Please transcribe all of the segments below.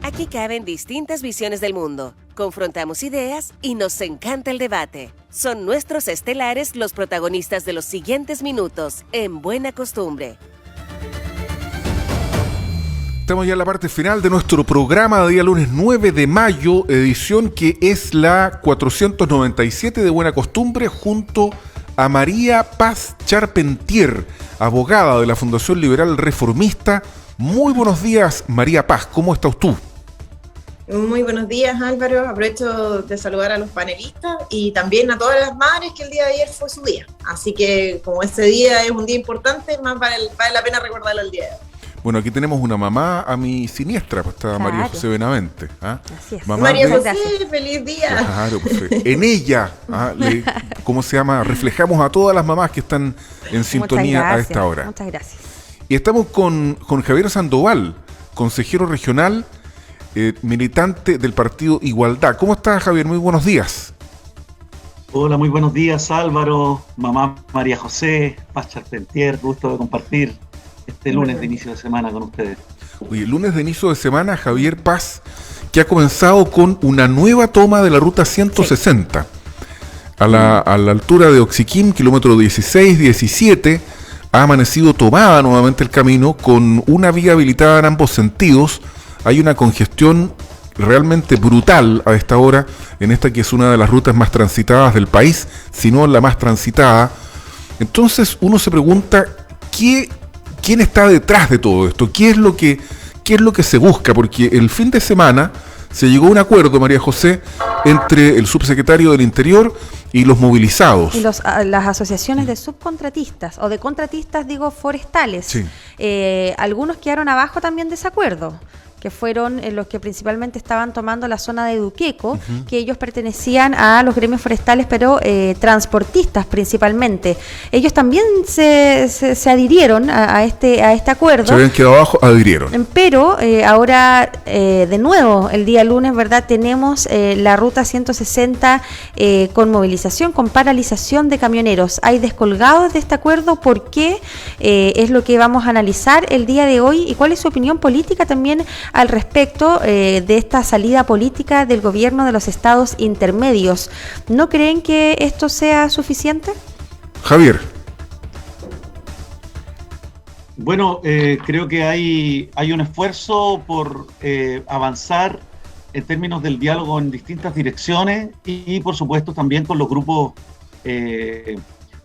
Aquí caben distintas visiones del mundo, confrontamos ideas y nos encanta el debate. Son nuestros estelares los protagonistas de los siguientes minutos, en Buena Costumbre. Estamos ya en la parte final de nuestro programa de día lunes 9 de mayo, edición que es la 497 de Buena Costumbre, junto a María Paz Charpentier, abogada de la Fundación Liberal Reformista. Muy buenos días, María Paz, ¿cómo estás tú? Muy buenos días, Álvaro. Aprovecho de saludar a los panelistas y también a todas las madres, que el día de ayer fue su día. Así que como este día es un día importante, más vale la pena recordarlo el día de hoy. Bueno, aquí tenemos una mamá a mi siniestra, pues está claro. María José Benavente. Así es. María José, feliz día. Claro, pues, en ella, ¿cómo se llama? Reflejamos a todas las mamás que están en sintonía a esta hora. Muchas gracias. Y estamos con Javier Sandoval, consejero regional, militante del partido Igualdad. ¿Cómo estás, Javier? Muy buenos días. Hola, muy buenos días, Álvaro, mamá María José, Paz Charpentier, gusto de compartir este lunes de inicio de semana con ustedes. Oye, lunes de inicio de semana, Javier Paz, que ha comenzado con una nueva toma de la ruta 160. Sí. A la altura de Oxiquim, kilómetro 16-17, ha amanecido tomada nuevamente el camino con una vía habilitada en ambos sentidos. Hay una congestión realmente brutal a esta hora, en esta que es una de las rutas más transitadas del país, si no la más transitada. Entonces uno se pregunta, ¿quién está detrás de todo esto? ¿Qué es lo que se busca? Porque el fin de semana se llegó a un acuerdo, María José, entre el subsecretario del Interior y los movilizados. Y las asociaciones de subcontratistas, o de contratistas, forestales. Sí. Algunos quedaron abajo también de ese acuerdo, que fueron los que principalmente estaban tomando la zona de Duqueco, que ellos pertenecían a los gremios forestales, pero transportistas principalmente. Ellos también se adhirieron a este acuerdo. Se habían quedado abajo, adhirieron. Pero ahora, de nuevo, el día lunes, ¿verdad? Tenemos la ruta 160 con movilización, con paralización de camioneros. Hay descolgados de este acuerdo. ¿Por qué? Es lo que vamos a analizar el día de hoy. ¿Y cuál es su opinión política también al respecto de esta salida política del gobierno de los estados intermedios? ¿No creen que esto sea suficiente? Javier. Bueno, creo que hay un esfuerzo por avanzar en términos del diálogo en distintas direcciones y por supuesto también con los grupos, en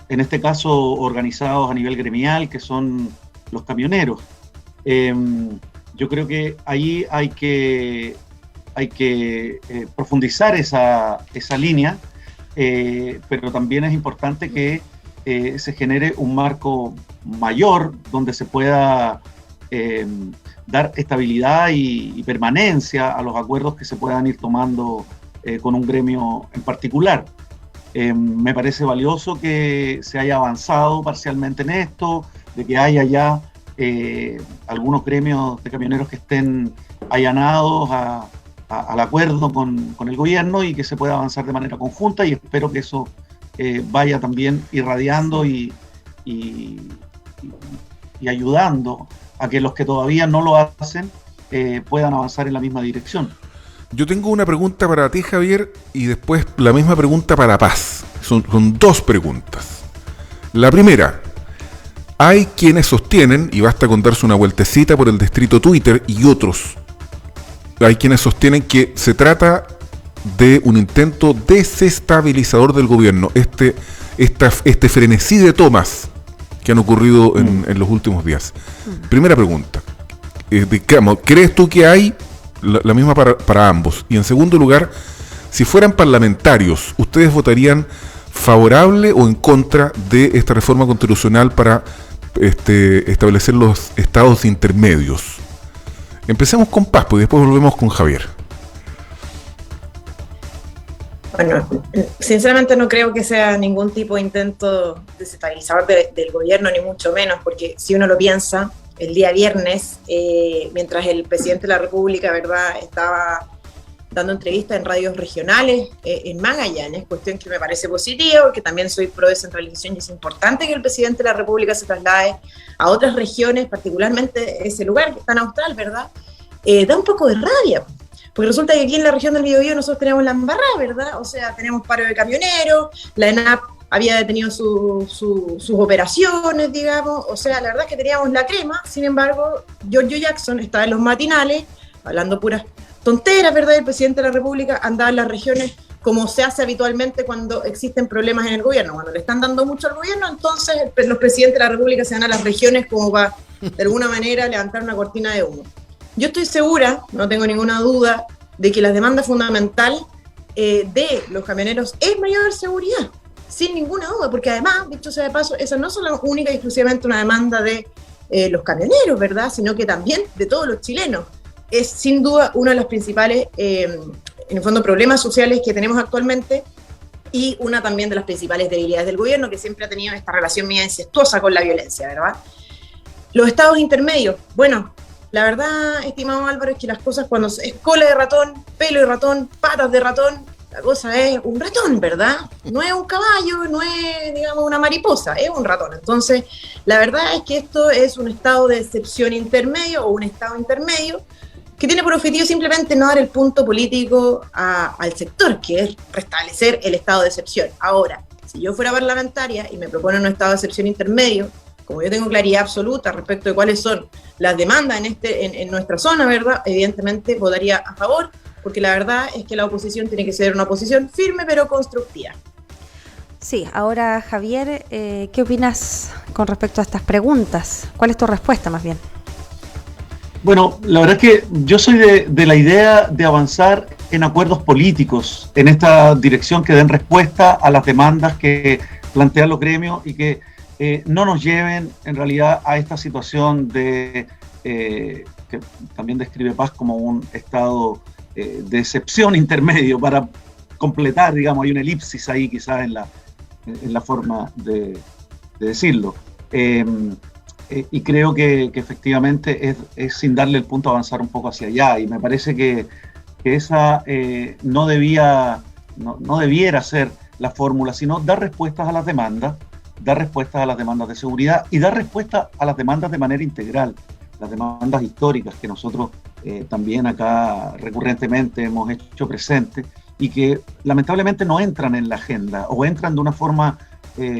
este caso organizados a nivel gremial, que son los camioneros. Yo creo que ahí hay que profundizar esa línea, pero también es importante que se genere un marco mayor donde se pueda dar estabilidad y permanencia a los acuerdos que se puedan ir tomando con un gremio en particular. Me parece valioso que se haya avanzado parcialmente en esto, de que haya ya algunos gremios de camioneros que estén allanados al acuerdo con el gobierno y que se pueda avanzar de manera conjunta, y espero que eso vaya también irradiando y ayudando a que los que todavía no lo hacen puedan avanzar en la misma dirección. Yo tengo una pregunta para ti, Javier, y después la misma pregunta para Paz. Son dos preguntas. La primera: hay quienes sostienen, y basta con darse una vueltecita por el distrito Twitter y otros, hay quienes sostienen que se trata de un intento desestabilizador del gobierno, este frenesí de tomas que han ocurrido en los últimos días. Primera pregunta, ¿crees tú que hay la misma para ambos? Y en segundo lugar, si fueran parlamentarios, ¿ustedes votarían favorable o en contra de esta reforma constitucional para establecer los estados intermedios? Empecemos con Paz, pues después volvemos con Javier. Bueno, sinceramente no creo que sea ningún tipo de intento desestabilizador del gobierno, ni mucho menos, porque si uno lo piensa, el día viernes, mientras el presidente de la República, ¿verdad?, estaba dando entrevistas en radios regionales en Magallanes, cuestión que me parece positiva, porque también soy pro descentralización y es importante que el presidente de la República se traslade a otras regiones, particularmente ese lugar que está en Austral, ¿verdad? da un poco de rabia. Porque resulta que aquí en la región del Biobío nosotros tenemos la embarrada, ¿verdad? O sea, tenemos paro de camioneros, la ENAP había detenido sus operaciones, digamos, o sea, la verdad es que teníamos la crema. Sin embargo, Giorgio Jackson estaba en los matinales, hablando puras tonteras, ¿verdad? El presidente de la República andaba en las regiones como se hace habitualmente cuando existen problemas en el gobierno. Cuando le están dando mucho al gobierno, entonces los presidentes de la República se van a las regiones como para, de alguna manera, levantar una cortina de humo. Yo estoy segura, no tengo ninguna duda, de que la demanda fundamental de los camioneros es mayor seguridad, sin ninguna duda, porque además, dicho sea de paso, esa no es solo única y exclusivamente una demanda de los camioneros, ¿verdad?, sino que también de todos los chilenos. Es sin duda uno de los principales, en el fondo, problemas sociales que tenemos actualmente y una también de las principales debilidades del gobierno, que siempre ha tenido esta relación media incestuosa con la violencia, ¿verdad? Los estados intermedios, bueno, la verdad, estimado Álvaro, es que las cosas cuando es cola de ratón, pelo de ratón, patas de ratón, la cosa es un ratón, ¿verdad? No es un caballo, no es, digamos, una mariposa, es un ratón. Entonces, la verdad es que esto es un estado de excepción intermedio o un estado intermedio que tiene por objetivo simplemente no dar el punto político al sector, que es restablecer el estado de excepción. Ahora, si yo fuera parlamentaria y me proponen un estado de excepción intermedio, como yo tengo claridad absoluta respecto de cuáles son las demandas en nuestra zona, ¿verdad?, evidentemente votaría a favor, porque la verdad es que la oposición tiene que ser una oposición firme pero constructiva. Sí, ahora Javier, ¿qué opinas con respecto a estas preguntas? ¿Cuál es tu respuesta más bien? Bueno, la verdad es que yo soy de la idea de avanzar en acuerdos políticos, en esta dirección que den respuesta a las demandas que plantean los gremios y que no nos lleven en realidad a esta situación de que también describe Paz como un estado de excepción intermedio, para completar, digamos, hay una elipsis ahí quizás en la forma de decirlo. Y creo que efectivamente es sin darle el punto a avanzar un poco hacia allá, y me parece que esa no debiera ser la fórmula, sino dar respuestas a las demandas, dar respuestas a las demandas de seguridad y dar respuestas a las demandas de manera integral, las demandas históricas que nosotros también acá recurrentemente hemos hecho presente y que lamentablemente no entran en la agenda o entran de una forma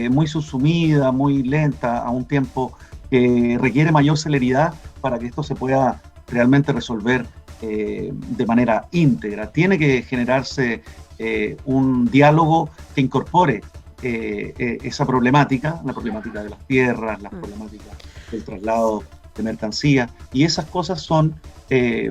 muy subsumida, muy lenta, a un tiempo que requiere mayor celeridad para que esto se pueda realmente resolver de manera íntegra. Tiene que generarse un diálogo que incorpore esa problemática, la problemática de las tierras, la problemática del traslado de mercancía, y esas cosas son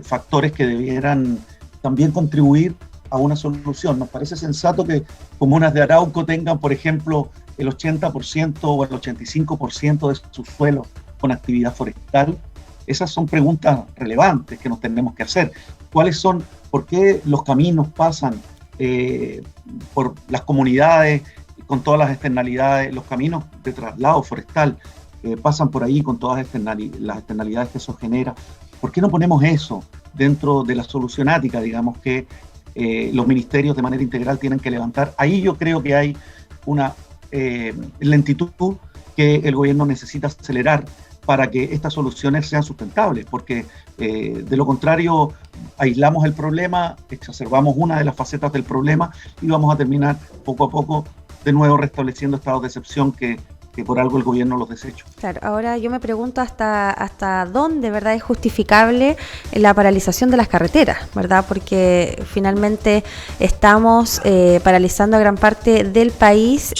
factores que debieran también contribuir a una solución. Nos parece sensato que comunas de Arauco tengan, por ejemplo, el 80% o el 85% de sus suelos con actividad forestal. Esas son preguntas relevantes que nos tenemos que hacer. ¿Por qué los caminos pasan por las comunidades con todas las externalidades? Los caminos de traslado forestal pasan por ahí con todas las externalidades que eso genera. ¿Por qué no ponemos eso dentro de la solucionática, digamos, que los ministerios de manera integral tienen que levantar? Ahí yo creo que hay una lentitud que el gobierno necesita acelerar para que estas soluciones sean sustentables, porque de lo contrario aislamos el problema, exacerbamos una de las facetas del problema y vamos a terminar poco a poco de nuevo restableciendo estados de excepción que por algo el gobierno los desechó. Claro, ahora yo me pregunto hasta dónde, ¿verdad?, es justificable la paralización de las carreteras, ¿verdad? Porque finalmente estamos paralizando a gran parte del país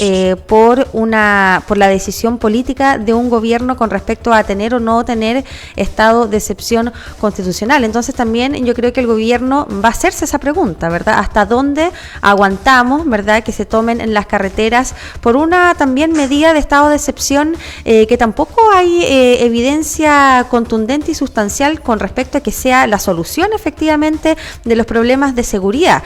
por la decisión política de un gobierno con respecto a tener o no tener estado de excepción constitucional. Entonces también yo creo que el gobierno va a hacerse esa pregunta, ¿verdad? ¿Hasta dónde aguantamos, ¿verdad?, que se tomen en las carreteras por una también medida de estado de excepción que tampoco hay evidencia contundente y sustancial con respecto a que sea la solución efectivamente de los problemas de seguridad.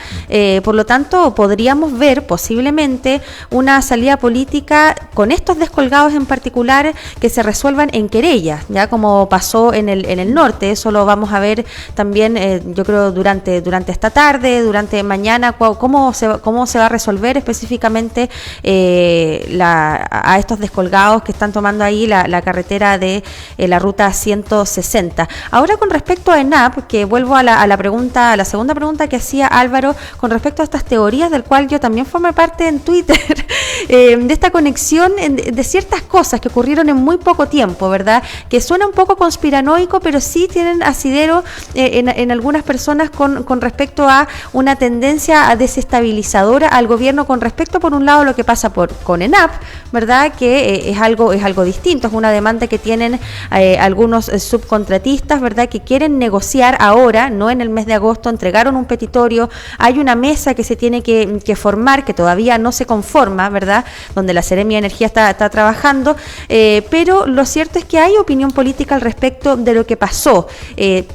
Por lo tanto, podríamos ver posiblemente una salida política con estos descolgados en particular que se resuelvan en querellas, ya como pasó en el norte. Eso lo vamos a ver también, yo creo, durante esta tarde, durante mañana, cómo se va a resolver específicamente a estos descolgados que están tomando ahí la carretera de la ruta 160. Ahora, con respecto a ENAP, que vuelvo a la pregunta, a la segunda pregunta que hacía Álvaro, con respecto a estas teorías, del cual yo también formé parte en Twitter, de esta conexión de ciertas cosas que ocurrieron en muy poco tiempo, ¿verdad? Que suena un poco conspiranoico, pero sí tienen asidero en algunas personas con respecto a una tendencia desestabilizadora al gobierno con respecto, por un lado, lo que pasa con ENAP, ¿verdad? Que es algo distinto, es una demanda que tienen algunos subcontratistas, ¿verdad? Que quieren negociar ahora, no en el mes de agosto, entregaron un petitorio, hay una mesa que se tiene que formar, que todavía no se conforma, ¿verdad? Donde la Seremia de Energía está trabajando, pero lo cierto es que hay opinión política al respecto de lo que pasó.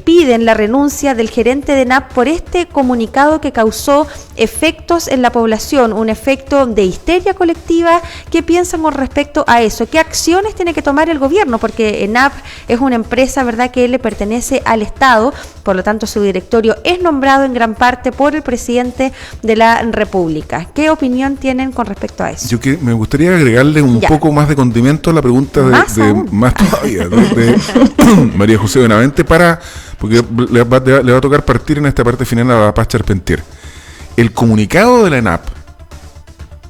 Piden la renuncia del gerente de ENAP por este comunicado que causó efectos en la población, un efecto de histeria colectiva. ¿Qué piensan con respecto a eso? ¿Qué acciones tiene que tomar el gobierno? Porque ENAP es una empresa, ¿verdad?, que le pertenece al Estado, por lo tanto su directorio es nombrado en gran parte por el presidente de la República. ¿Qué opinión tienen con respecto a eso? Yo me gustaría agregarle un poco más de condimento a la pregunta más todavía, ¿no? de María José Benavente, porque le va a tocar partir en esta parte final a la Paz Charpentier. El comunicado de la ENAP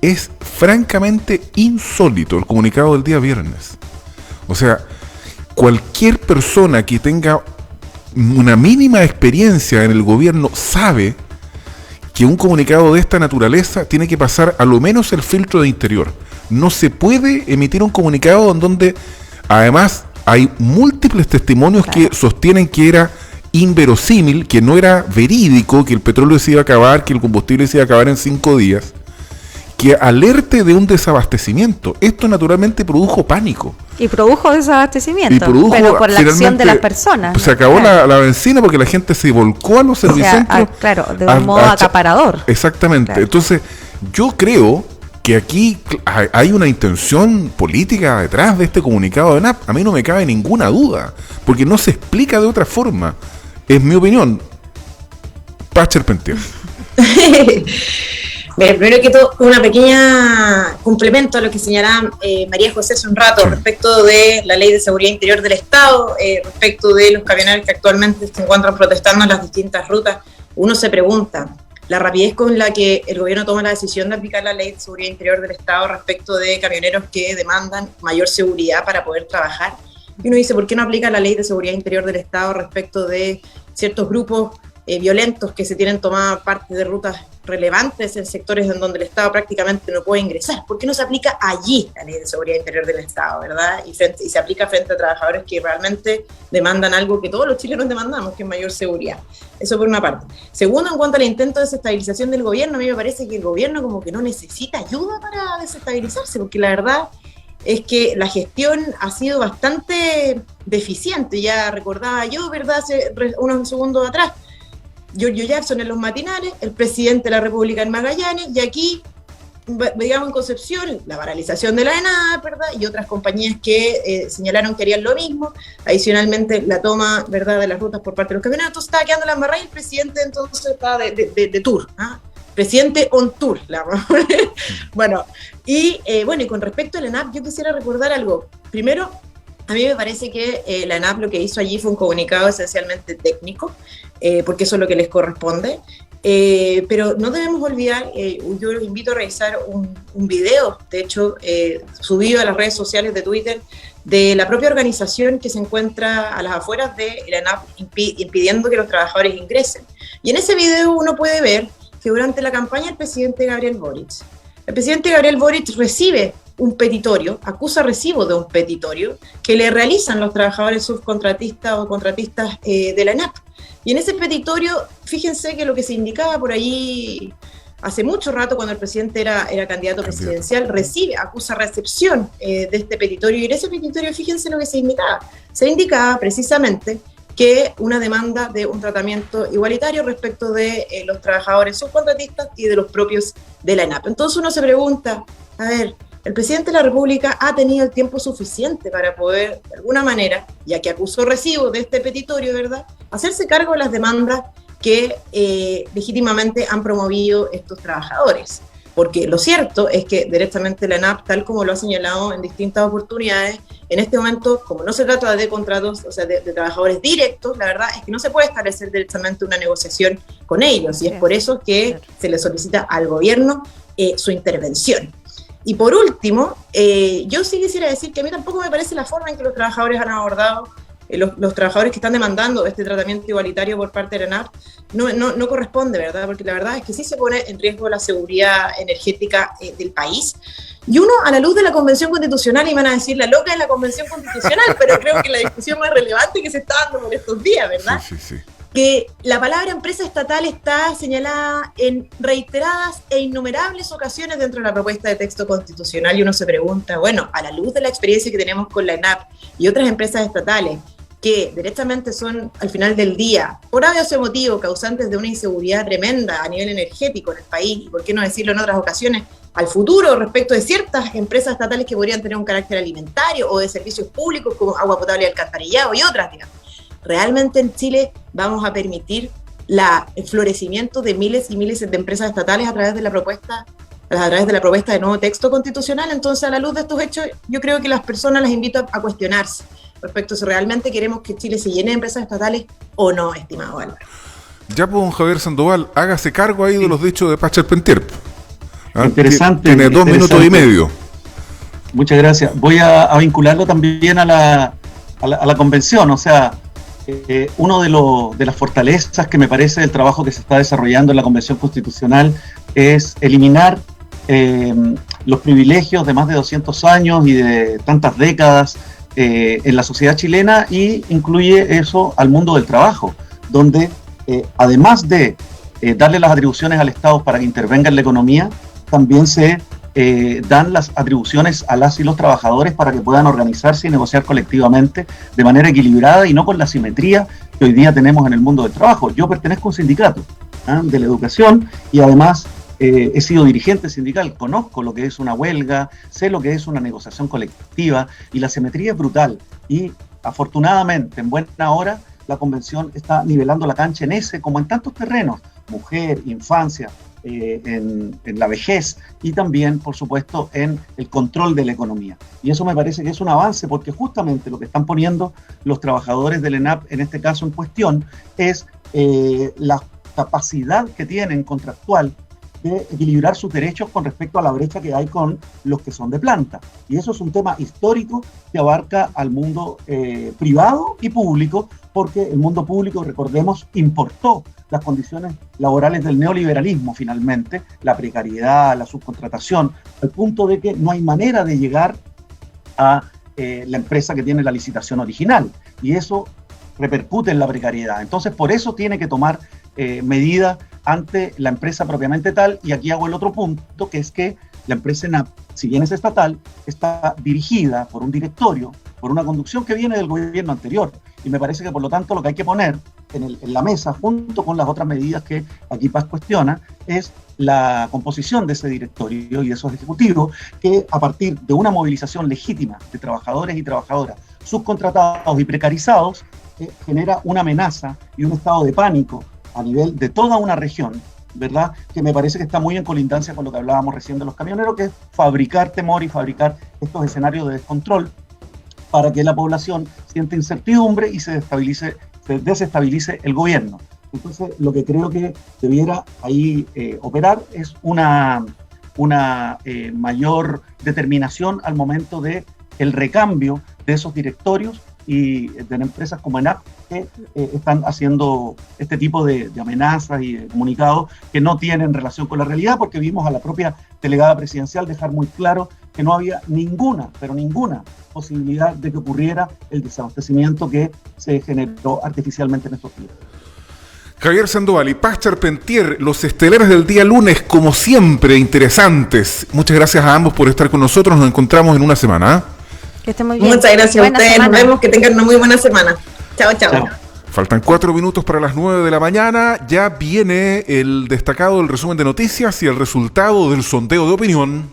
es francamente insólito, el comunicado del día viernes. O sea, cualquier persona que tenga una mínima experiencia en el gobierno sabe que un comunicado de esta naturaleza tiene que pasar a lo menos el filtro de Interior. No se puede emitir un comunicado en donde además hay múltiples testimonios que sostienen que era inverosímil, que no era verídico, que el petróleo se iba a acabar, que el combustible se iba a acabar en 5 días, que alerte de un desabastecimiento. Esto naturalmente produjo pánico. Y produjo desabastecimiento, pero por la acción de las personas. Pues se acabó la benzina porque la gente se volcó a los servicentros. Claro, de un modo acaparador. Exactamente. Claro. Entonces, yo creo que aquí hay una intención política detrás de este comunicado de ENAP. A mí no me cabe ninguna duda, porque no se explica de otra forma. Es mi opinión. Paz Charpentier. Primero que todo, una pequeña complemento a lo que señalaba María José hace un rato respecto de la Ley de Seguridad Interior del Estado, respecto de los camioneros que actualmente se encuentran protestando en las distintas rutas. Uno se pregunta, la rapidez con la que el gobierno toma la decisión de aplicar la Ley de Seguridad Interior del Estado respecto de camioneros que demandan mayor seguridad para poder trabajar. Y uno dice, ¿por qué no aplica la Ley de Seguridad Interior del Estado respecto de ciertos grupos violentos que se tienen tomada parte de rutas relevantes en sectores en donde el Estado prácticamente no puede ingresar? ¿Por qué no se aplica allí la Ley de Seguridad Interior del Estado, verdad? Y se aplica frente a trabajadores que realmente demandan algo que todos los chilenos demandamos, que es mayor seguridad. Eso por una parte. Segundo, en cuanto al intento de desestabilización del gobierno, a mí me parece que el gobierno como que no necesita ayuda para desestabilizarse, porque la verdad es que la gestión ha sido bastante deficiente. Ya recordaba yo, ¿verdad?, hace unos segundos atrás, Giorgio Jackson en los matinales, el presidente de la República en Magallanes, y aquí, digamos en Concepción, la paralización de la ENAP, ¿verdad?, y otras compañías que señalaron que harían lo mismo, adicionalmente la toma, ¿verdad?, de las rutas por parte de los camioneros. Entonces estaba quedando la embarrada y el presidente entonces estaba de tour, ¿ah? Presidente on tour. Bueno, y con respecto a la ENAP, yo quisiera recordar algo. Primero, a mí me parece que la ENAP lo que hizo allí fue un comunicado esencialmente técnico, porque eso es lo que les corresponde, pero no debemos olvidar, yo los invito a revisar un video, de hecho, subido a las redes sociales de Twitter, de la propia organización que se encuentra a las afueras de la ENAP impidiendo que los trabajadores ingresen. Y en ese video uno puede ver que durante la campaña del presidente Gabriel Boric recibe un petitorio, acusa recibo de un petitorio que le realizan los trabajadores subcontratistas o contratistas de la ENAP. Y en ese petitorio, fíjense que lo que se indicaba por ahí hace mucho rato, cuando el presidente era candidato presidencial, acusa recepción de este petitorio. Y en ese petitorio, fíjense lo que se indicaba. Se indicaba precisamente que una demanda de un tratamiento igualitario respecto de los trabajadores subcontratistas y de los propios de la ENAP. Entonces uno se pregunta, a ver, el presidente de la República ha tenido el tiempo suficiente para poder, de alguna manera, ya que acusó recibo de este petitorio, ¿verdad?, hacerse cargo de las demandas que legítimamente han promovido estos trabajadores. porque lo cierto es que directamente la ENAP, tal como lo ha señalado en distintas oportunidades, en este momento, como no se trata de contratos, o sea, de trabajadores directos, la verdad es que no se puede establecer directamente una negociación con ellos, y es por eso que se le solicita al gobierno su intervención. Y por último, yo sí quisiera decir que a mí tampoco me parece la forma en que los trabajadores han abordado, los trabajadores que están demandando este tratamiento igualitario por parte de la ENAP, no corresponde, ¿verdad? Porque la verdad es que sí se pone en riesgo la seguridad energética del país. Y uno, a la luz de la Convención Constitucional, y van a decir la loca de la Convención Constitucional, pero creo que la discusión más relevante que se está dando por estos días, ¿verdad? Sí. Que la palabra empresa estatal está señalada en reiteradas e innumerables ocasiones dentro de la propuesta de texto constitucional, y uno se pregunta, bueno, a la luz de la experiencia que tenemos con la ENAP y otras empresas estatales, que directamente son, al final del día, por obvios motivos, causantes de una inseguridad tremenda a nivel energético en el país, y por qué no decirlo en otras ocasiones, al futuro respecto de ciertas empresas estatales que podrían tener un carácter alimentario o de servicios públicos como agua potable y alcantarillado y otras, digamos. ¿Realmente en Chile vamos a permitir el florecimiento de miles y miles de empresas estatales a través de la propuesta de nuevo texto constitucional? Entonces, a la luz de estos hechos, yo creo que las personas las invito a cuestionarse respecto a si realmente queremos que Chile se llene de empresas estatales o no, estimado Álvaro. Ya, pues, don Javier Sandoval, hágase cargo ahí de los dichos de Pachar Pentier. Interesante. Tiene 2 minutos y medio. Muchas gracias. Voy a vincularlo también a la convención, o sea, uno de las fortalezas que me parece del trabajo que se está desarrollando en la Convención Constitucional es eliminar los privilegios de más de 200 años y de tantas décadas en la sociedad chilena, y incluye eso al mundo del trabajo, donde además de darle las atribuciones al Estado para que intervenga en la economía, también se dan las atribuciones a las y los trabajadores para que puedan organizarse y negociar colectivamente de manera equilibrada y no con la asimetría que hoy día tenemos en el mundo del trabajo. Yo pertenezco a un sindicato de la educación, y además he sido dirigente sindical, conozco lo que es una huelga, sé lo que es una negociación colectiva, y la asimetría es brutal, y afortunadamente en buena hora la convención está nivelando la cancha en ese como en tantos terrenos: mujer, infancia, en la vejez, y también, por supuesto, en el control de la economía. Y eso me parece que es un avance, porque justamente lo que están poniendo los trabajadores del ENAP en este caso en cuestión es la capacidad que tienen contractual de equilibrar sus derechos con respecto a la brecha que hay con los que son de planta. Y eso es un tema histórico que abarca al mundo privado y público, porque el mundo público, recordemos, importó las condiciones laborales del neoliberalismo finalmente, la precariedad, la subcontratación, al punto de que no hay manera de llegar a la empresa que tiene la licitación original, y eso repercute en la precariedad. Entonces, por eso tiene que tomar medidas ante la empresa propiamente tal, y aquí hago el otro punto, que es que la empresa ENAP, si bien es estatal, está dirigida por un directorio, por una conducción que viene del gobierno anterior, y me parece que por lo tanto lo que hay que poner en la mesa, junto con las otras medidas que aquí Paz cuestiona, es la composición de ese directorio y de esos ejecutivos, que a partir de una movilización legítima de trabajadores y trabajadoras subcontratados y precarizados, genera una amenaza y un estado de pánico a nivel de toda una región, ¿verdad? Que me parece que está muy en colindancia con lo que hablábamos recién de los camioneros, que es fabricar temor y fabricar estos escenarios de descontrol para que la población sienta incertidumbre y se desestabilice el gobierno. Entonces, lo que creo que debiera ahí operar es una mayor determinación al momento de el recambio de esos directorios y de empresas como ENAP, que están haciendo este tipo de amenazas y de comunicados que no tienen relación con la realidad, porque vimos a la propia delegada presidencial dejar muy claro que no había ninguna posibilidad de que ocurriera el desabastecimiento que se generó artificialmente en estos días. Javier Sandoval y Paz Charpentier, los estelares del día lunes, como siempre, interesantes. Muchas gracias a ambos por estar con nosotros. Nos encontramos en una semana. Que estén muy bien. Muchas gracias a ustedes. Nos vemos. Que tengan una muy buena semana. Chao, chao. Chao. Faltan 4 minutos para las 9 de la mañana. Ya viene el destacado del resumen de noticias y el resultado del sondeo de opinión.